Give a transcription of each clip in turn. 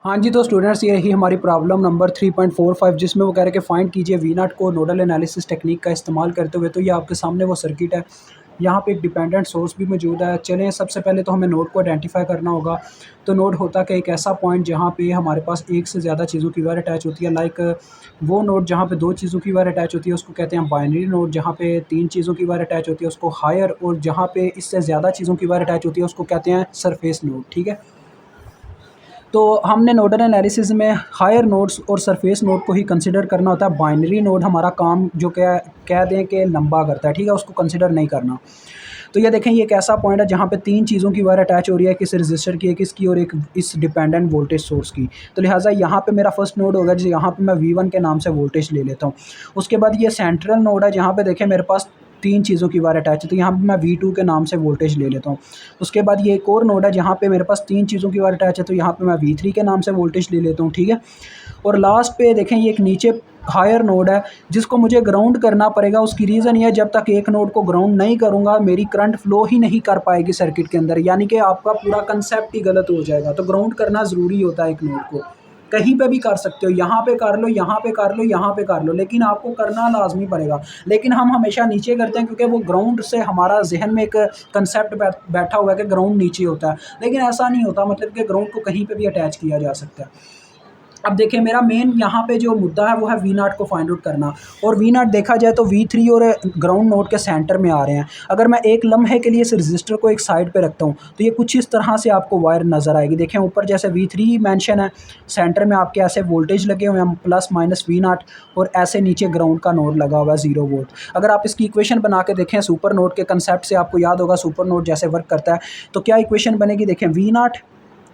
हाँ जी, तो स्टूडेंट्स ये रही हमारी प्रॉब्लम नंबर 3.45 जिसमें वो कह रहे हैं कि फाइंड कीजिए वी नॉट को नोडल एनालिसिस टेक्निक का इस्तेमाल करते हुए। तो ये आपके सामने वो सर्किट है। यहाँ पे एक डिपेंडेंट सोर्स भी मौजूद है। चलें सबसे पहले तो हमें नोड को आइडेंटिफाई करना होगा। तो नोड होता क्या एक ऐसा पॉइंट जहाँ पे हमारे पास एक से ज़्यादा चीज़ों की वायर अटैच होती है। लाइक वो नोड जहाँ पे 2 चीज़ों की वायर अटैच होती है उसको कहते हैं बाइनरी नोड। जहाँ पे 3 चीज़ों की वायर अटैच होती है उसको हायर, और जहाँ पे इससे ज़्यादा चीज़ों की वायर अटैच होती है उसको कहते हैं सरफेस नोड। ठीक है। तो हमने नोडल एनालिसिस में हायर नोड्स और सरफेस नोड को ही कंसिडर करना होता है। बाइनरी नोड हमारा काम जो क्या कह दें कि लंबा करता है, ठीक है, उसको कंसिडर नहीं करना। तो ये देखें, ये एक ऐसा पॉइंट है जहाँ पे 3 चीज़ों की वायर अटैच हो रही है, किस रजिस्टर की, एक इसकी और एक इस डिपेंडेंट वोल्टेज सोर्स की। तो लिहाजा यहाँ पे मेरा फर्स्ट नोड होगा जिस यहाँ पे मैं V1 के नाम से वोल्टेज ले लेता हूँ। उसके बाद ये सेंट्रल नोड है जहाँ पे देखें मेरे पास 3 चीज़ों की वायर अटैच है, तो यहाँ पे मैं V2 के नाम से वोल्टेज ले लेता हूँ। उसके बाद ये एक और नोड है जहाँ पे मेरे पास 3 चीज़ों की वायर अटैच है, तो यहाँ पे मैं V3 के नाम से वोल्टेज ले लेता हूँ। ठीक है। और लास्ट पे देखें ये एक नीचे हायर नोड है जिसको मुझे ग्राउंड करना पड़ेगा। उसकी रीज़न ये है, जब तक एक नोड को ग्राउंड नहीं करूँगा मेरी करंट फ्लो ही नहीं कर पाएगी सर्किट के अंदर, यानी कि आपका पूरा कंसेप्ट ही गलत हो जाएगा। तो ग्राउंड करना ज़रूरी होता है एक नोड को। कहीं पे भी कर सकते हो, यहाँ पे कर लो, यहाँ पे कर लो, यहाँ पे कर लो, लेकिन आपको करना लाजमी पड़ेगा। लेकिन हम हमेशा नीचे करते हैं क्योंकि वो ग्राउंड से हमारा जहन में एक कंसेप्ट बैठा हुआ है कि ग्राउंड नीचे होता है, लेकिन ऐसा नहीं होता। मतलब कि ग्राउंड को कहीं पे भी अटैच किया जा सकता है। अब देखिए मेरा मेन यहाँ पे जो मुद्दा है वो है वी नॉट को फाइंड आउट करना। और वी नॉट देखा जाए तो V3 और ग्राउंड नोड के सेंटर में आ रहे हैं। अगर मैं एक लम्हे के लिए इस रजिस्टर को एक साइड पे रखता हूँ तो ये कुछ इस तरह से आपको वायर नज़र आएगी। देखें ऊपर जैसे V3 मेंशन है, सेंटर में आपके ऐसे वोल्टेज लगे हुए हैं प्लस माइनस वी नॉट, और ऐसे नीचे ग्राउंड का नोड लगा हुआ है 0 वोल्ट। अगर आप इसकी इक्वेशन बना के देखें सुपर नोड के कंसेप्ट से, आपको याद होगा सुपर नोड जैसे वर्क करता है, तो क्या इक्वेशन बनेगी? देखें V naught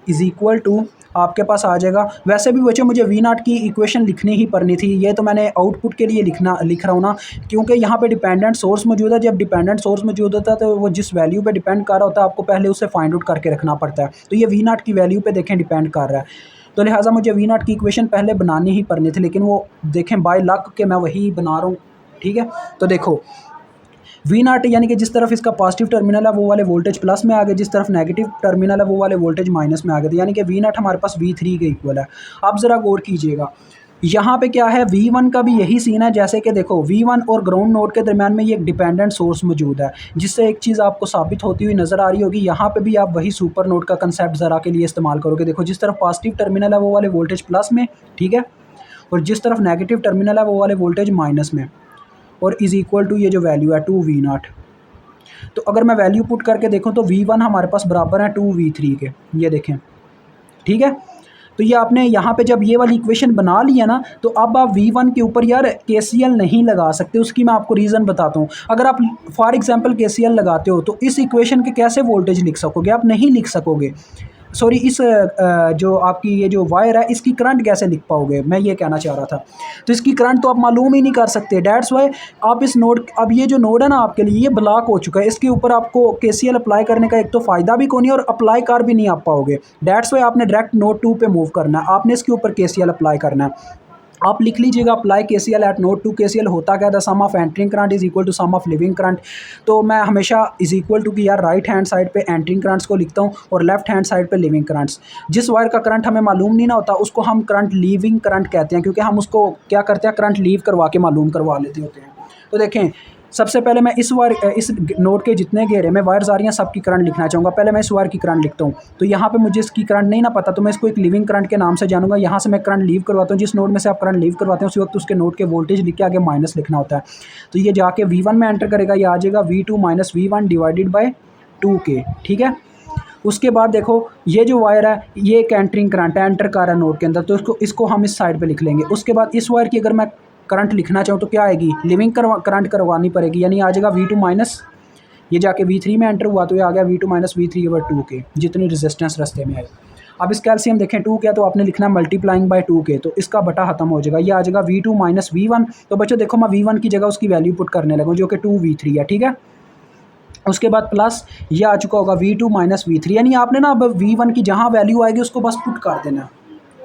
is equal to आपके पास आ जाएगा। वैसे भी बच्चों मुझे वी नॉट की इक्वेशन लिखनी ही पड़नी थी, ये तो मैंने आउटपुट के लिए लिख रहा हूँ ना, क्योंकि यहाँ पे डिपेंडेंट सोर्स मौजूद है। जब डिपेंडेंट सोर्स मौजूद होता है तो वो जिस वैल्यू पे डिपेंड कर रहा होता है आपको पहले उसे फाइंड आउट करके रखना पड़ता है। तो ये वी नॉट की वैल्यू पे देखें डिपेंड कर रहा है, तो लिहाजा मुझे वी नॉट की इक्वेशन पहले बनानी ही पड़नी थी, लेकिन वो देखें बाय लक के मैं वही बना रहा हूँ। ठीक है। तो देखो वी नॉट यानी कि जिस तरफ इसका पॉजिटिव टर्मिनल है वो वाले वोल्टेज प्लस में आ गए, जिस तरफ नेगेटिव टर्मिनल है वो वाले वोल्टेज माइनस में आ गए, तो यानी कि वी नॉट हमारे पास V3 के इक्वल है। अब ज़रा गौर कीजिएगा, यहाँ पे क्या है, V1 का भी यही सीन है। जैसे कि देखो V1 और ग्राउंड नोड के दरमियान में ये एक डिपेंडेंट सोर्स मौजूद है, जिससे एक चीज़ आपको साबित होती हुई नज़र आ रही होगी। यहाँ पे भी आप वही सुपर नोड का कंसेप्ट ज़रा के लिए इस्तेमाल करोगे। देखो जिस तरफ पॉजिटिव टर्मिनल है वो वाले वोल्टेज प्लस में, ठीक है, और जिस तरफ नेगेटिव टर्मिनल है वो वाले वोल्टेज माइनस में, और इज़ इक्वल टू ये जो वैल्यू है 2 V नॉट। तो अगर मैं वैल्यू पुट करके देखूं तो V1 हमारे पास बराबर है 2V3 के, ये देखें। ठीक है। तो ये आपने यहाँ पे जब ये वाली इक्वेशन बना लिया ना, तो अब आप V1 के ऊपर यार KCL नहीं लगा सकते। उसकी मैं आपको रीज़न बताता हूँ। अगर आप फॉर एग्जांपल KCL लगाते हो तो इस इक्वेशन के कैसे वोल्टेज लिख सकोगे? आप नहीं लिख सकोगे। सॉरी, इस जो आपकी ये जो वायर है इसकी करंट कैसे लिख पाओगे, मैं ये कहना चाह रहा था। तो इसकी करंट तो आप मालूम ही नहीं कर सकते। डैट्स वाई आप इस नोड, अब ये जो नोड है ना आपके लिए ये ब्लॉक हो चुका है, इसके ऊपर आपको KCL अप्लाई करने का एक तो फ़ायदा भी कोई नहीं और अप्लाई कर भी नहीं आप पाओगे। डैट्स वाई आपने डायरेक्ट नोड 2 पे मूव करना है, आपने इसके ऊपर KCL अप्लाई करना है। आप लिख लीजिएगा apply KCL at node 2। KCL होता क्या था, sum of entering current is equal to sum of leaving current. तो मैं हमेशा इज इक्वल टू की यार राइट हैंड साइड पे एंटरिंग करंट्स को लिखता हूँ और लेफ्ट हैंड साइड पे लिविंग करंट्स। जिस वायर का करंट हमें मालूम नहीं ना होता उसको हम करंट लीविंग करंट कहते हैं, क्योंकि हम उसको क्या करते हैं, करंट लीव करवा के मालूम करवा लेते होते हैं। तो देखें सबसे पहले मैं इस नोड के जितने घेरे में वायर्स आ रही हैं सबकी करंट लिखना चाहूँगा। पहले मैं इस वायर की करंट लिखता हूँ, तो यहाँ पे मुझे इसकी करंट नहीं ना पता, तो मैं इसको एक लिविंग करंट के नाम से जानूंगा। यहाँ से मैं करंट लीव करवाता हूँ, जिस नोड में से आप करंट लीव करवाते हैं उसी वक्त उसके नोड के वोल्टेज लिख के आगे माइनस लिखना होता है। तो ये जाके V1 में एंटर करेगा, ये आ जाएगा V2 minus V1 divided by 2K। ठीक है। उसके बाद देखो ये जो वायर है ये एक एंटरिंग करंट है, एंटर कर रहा है नोड के अंदर, तो इसको हम इस साइड पे लिख लेंगे। उसके बाद इस वायर की अगर मैं करंट लिखना चाहूँ तो क्या आएगी, लिविंग करंट करवानी पड़ेगी, यानी आ जाएगा V2 माइनस, ये जाके V3 में एंटर हुआ तो ये आ गया V2 minus V3 over 2K, जितनी रेजिस्टेंस रास्ते में आई। अब इस कैल्शियम देखें 2 क्या, तो आपने लिखना मल्टीप्लाइंग बाय 2K, तो इसका बटा खत्म हो जाएगा, ये आ जाएगा V2 माइनस V1। तो बच्चों देखो मैं V1 की जगह उसकी वैल्यू पुट करने लगूँ जो कि 2V3 है। ठीक है। उसके बाद प्लस ये आ चुका होगा V2 माइनस V3, यानी आपने ना अब V1 की जहाँ वैल्यू आएगी उसको बस पुट कर देना।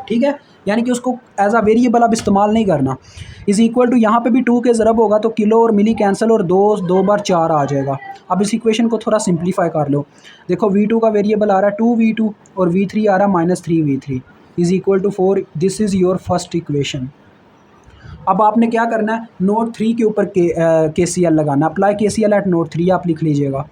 ठीक है। यानी कि उसको एज अ वेरिएबल अब इस्तेमाल नहीं करना। इज़ इक्वल टू यहाँ पे भी 2 के ज़रब होगा तो किलो और मिली कैंसिल और 2 बार 4 आ जाएगा। अब इस इक्वेशन को थोड़ा सिंप्लीफाई कर लो। देखो V2 का वेरिएबल आ रहा है 2V2 और V3 आ रहा है -3V3। Is equal to 4, this is your first equation. अब आपने क्या करना है, नोड 3 के ऊपर KCL लगाना, अप्लाई KCL एट नोड 3 आप लिख लीजिएगा।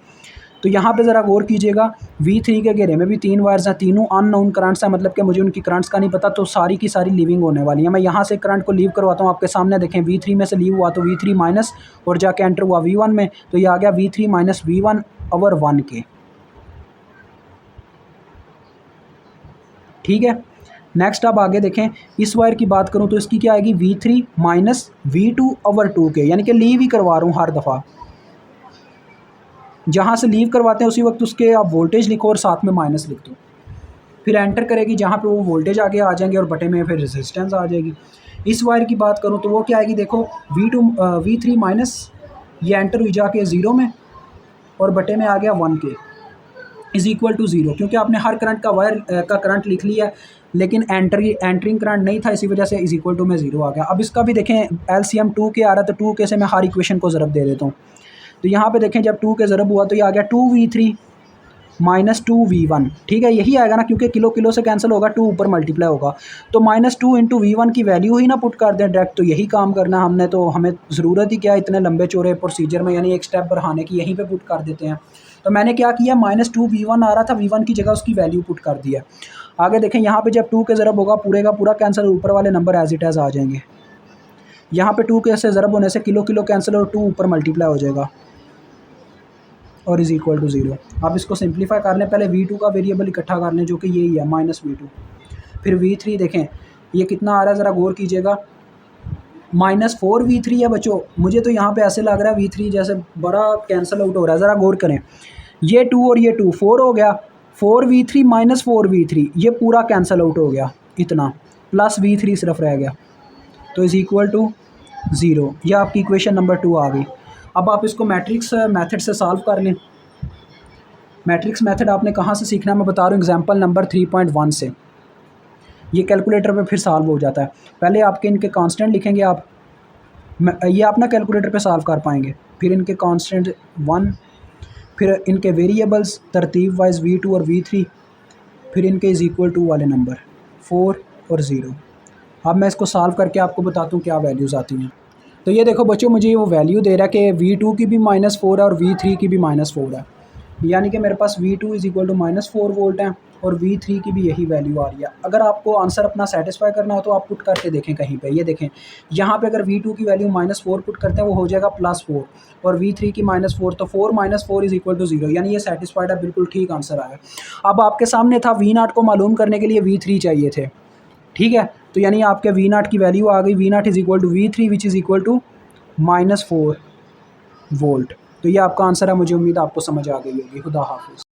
तो यहाँ पे ज़रा गौर कीजिएगा, V3 के घेरे में भी 3 वायर्स हैं, तीनों अननोन करंट्स हैं, मतलब कि मुझे उनकी करंट्स का नहीं पता, तो सारी की सारी लीविंग होने वाली है। मैं यहाँ से करंट को लीव करवाता हूँ, आपके सामने देखें, V3 में से लीव हुआ तो V3 माइनस और जाके एंटर हुआ V1 में, तो ये आ गया V3 माइनस V1 ओवर 1 के। ठीक है, नेक्स्ट आप आगे देखें, इस वायर की बात करूँ तो इसकी क्या आएगी, V3 माइनस V2 ओवर 2 के, यानी कि लीव ही करवा रहा हूँ हर दफ़ा। जहाँ से लीव करवाते हैं उसी वक्त उसके आप वोल्टेज लिखो और साथ में माइनस लिख दो, फिर एंटर करेगी, जहाँ पे वो वोल्टेज आगे आ जाएंगे और बटे में फिर रेजिस्टेंस आ जाएगी। इस वायर की बात करूँ तो वो क्या आएगी, देखो V3 माइनस, ये एंटर हुई जाके 0 में और बटे में आ गया 1 के, इज़ इक्वल टू 0, क्योंकि आपने हर करंट का वायर का करंट लिख लिया, लेकिन एंटरिंग करंट नहीं था, इसी वजह से इज़ इक्वल टू में 0 आ गया। अब इसका भी देखें, LCM 2 के आ रहा है, तो 2 के से मैं हर इक्वेशन को ज़रब दे देता हूँ। तो यहाँ पे देखें, जब 2 के ज़रब हुआ तो ये आ गया 2V3 माइनस 2V1, ठीक है, यही आएगा ना, क्योंकि किलो किलो से कैंसिल होगा, 2 ऊपर मल्टीप्लाई होगा, तो -2 इंटू V1 की वैल्यू ही ना पुट कर दें डायरेक्ट, तो यही काम करना हमने, तो हमें ज़रूरत ही क्या है इतने लंबे चौड़े प्रोसीजर में, यानी एक स्टेप बढ़ाने की, यहीं पे पुट कर देते हैं। तो मैंने क्या किया, -2 V1 आ रहा था, V1 की जगह उसकी वैल्यू पुट कर दिया। आगे देखें, यहाँ पे जब 2 के ज़रब होगा पूरे का पूरा कैंसिल, ऊपर वाले नंबर एज इट एज आ जाएंगे। यहाँ पे 2 के से ज़रब होने से किलो किलो कैंसिल और 2 ऊपर मल्टीप्लाई हो जाएगा और इज़ इक्वल टू 0। आप इसको सिंप्लीफाई कर लें, पहले V2 का वेरिएबल इकट्ठा कर लें, जो कि यही है -V2, फिर V3 देखें ये कितना आ रहा है, ज़रा गौर कीजिएगा, -4V3 है बच्चों, मुझे तो यहाँ पे ऐसे लग रहा है V3 जैसे बड़ा कैंसिल आउट हो रहा है, ज़रा गौर करें, ये 2 और ये 2 4 हो गया, 4V3 माइनस 4V3 ये पूरा कैंसिल आउट हो गया, इतना प्लस V3 सिर्फ रह गया, तो इज़ इक्वल टू 0। यह आपकी इक्वेशन नंबर 2 आ गई। अब आप इसको मैट्रिक्स मेथड से सॉल्व कर लें। मैट्रिक्स मेथड आपने कहाँ से सीखना है, मैं बता रहा हूँ, एग्जांपल नंबर 3.1 से। ये कैलकुलेटर पे फिर सॉल्व हो जाता है। पहले आपके इनके कांस्टेंट लिखेंगे आप, ये आप ना कैलकुलेटर पे सॉल्व कर पाएंगे, फिर इनके कांस्टेंट 1, फिर इनके वेरिएबल्स तरतीब वाइज V2 और V3, फिर इनके इज़ इक्वल टू वाले नंबर 4 और 0। अब मैं इसको सॉल्व करके आपको बताता हूँ क्या वैल्यूज़ आती हैं। तो ये देखो बच्चों, मुझे वो वैल्यू दे रहा है कि V2 की भी -4 है और V3 की भी -4 है, यानी कि मेरे पास V2 is equal to -4 volt है और V3 की भी यही वैल्यू आ रही है। अगर आपको आंसर अपना सेटिस्फाई करना हो तो आप पुट करके देखें कहीं पे, ये देखें यहाँ पे अगर V2 की वैल्यू -4 पुट करते हैं वो हो जाएगा +4 और V3 की -4, तो 4 - 4 इज़ इक्वल टू 0, यानी ये सेटिस्फाइड है, बिल्कुल ठीक आंसर आया। अब आपके सामने था V0 को मालूम करने के लिए V3 चाहिए थे, ठीक है, तो यानी आपके V0 की वैल्यू आ गई, V0 is equal to V3 which is equal to -4 volt. तो ये आपका आंसर है, मुझे उम्मीद आपको समझ आ गई होगी। खुदा हाफिज़।